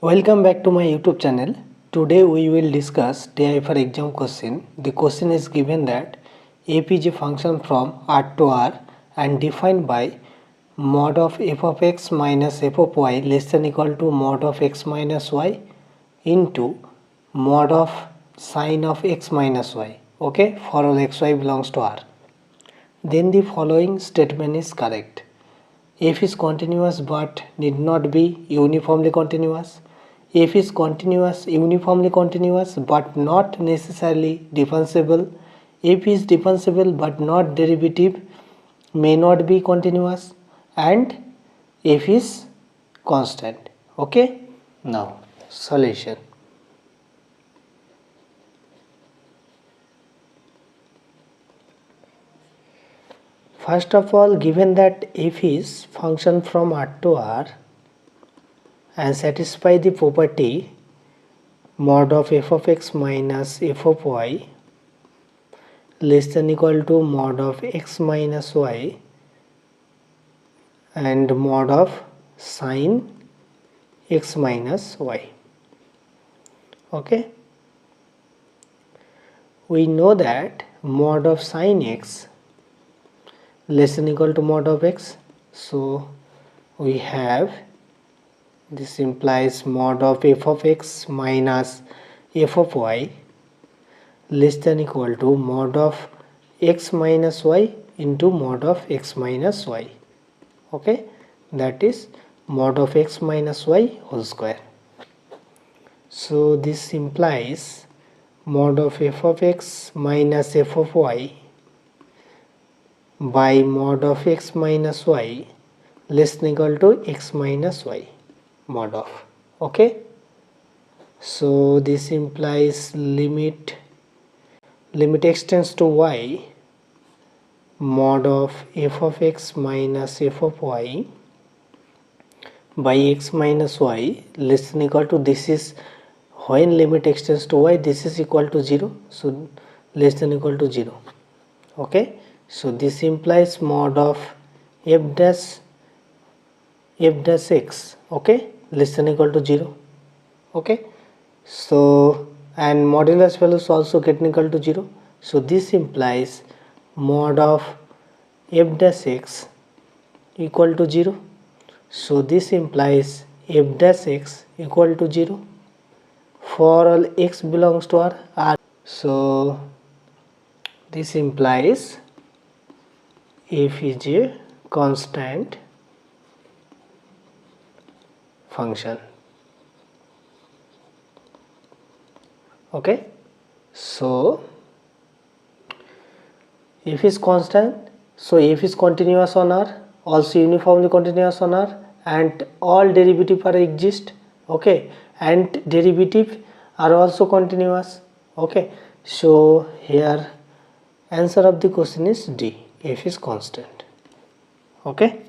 Welcome back to my YouTube channel. Today we will discuss TIFR exam question. The question is given that f is a function from R to R and defined by mod of f of x minus f of y less than equal to mod of x minus y into mod of sine of x minus y. Okay, for all xy belongs to R. Then the following statement is correct. F is continuous but need not be uniformly continuous. F is continuous, uniformly continuous but not necessarily differentiable. F is differentiable but not derivative, may not be continuous, and F is constant. Okay, now solution. First of all, given that f is function from R to R and satisfy the property mod of f of x minus f of y less than equal to mod of x minus y and mod of sine x minus y. Okay, we know that mod of sine x less than equal to mod of x, so we have this implies mod of f of x minus f of y less than equal to mod of x minus y into mod of x minus y. Okay, that is mod of x minus y whole square. So this implies mod of f of x minus f of y by mod of x minus y less than equal to x minus y mod of. Okay, so this implies limit extends to y mod of f of x minus f of y by x minus y less than equal to, this is when limit extends to y, this is equal to 0, so less than equal to 0. Okay, so this implies mod of f dash x, okay, less than equal to 0. Okay, so and modulus values also get equal to 0, so this implies mod of f dash x equal to 0, so this implies f dash x equal to 0 for all x belongs to R. So this implies f is a constant function. Okay, so f is constant, so f is continuous on R, also uniformly continuous on R, and all derivative are exist. Okay, and derivative are also continuous. Okay, so here answer of the question is D, f is constant. Okay.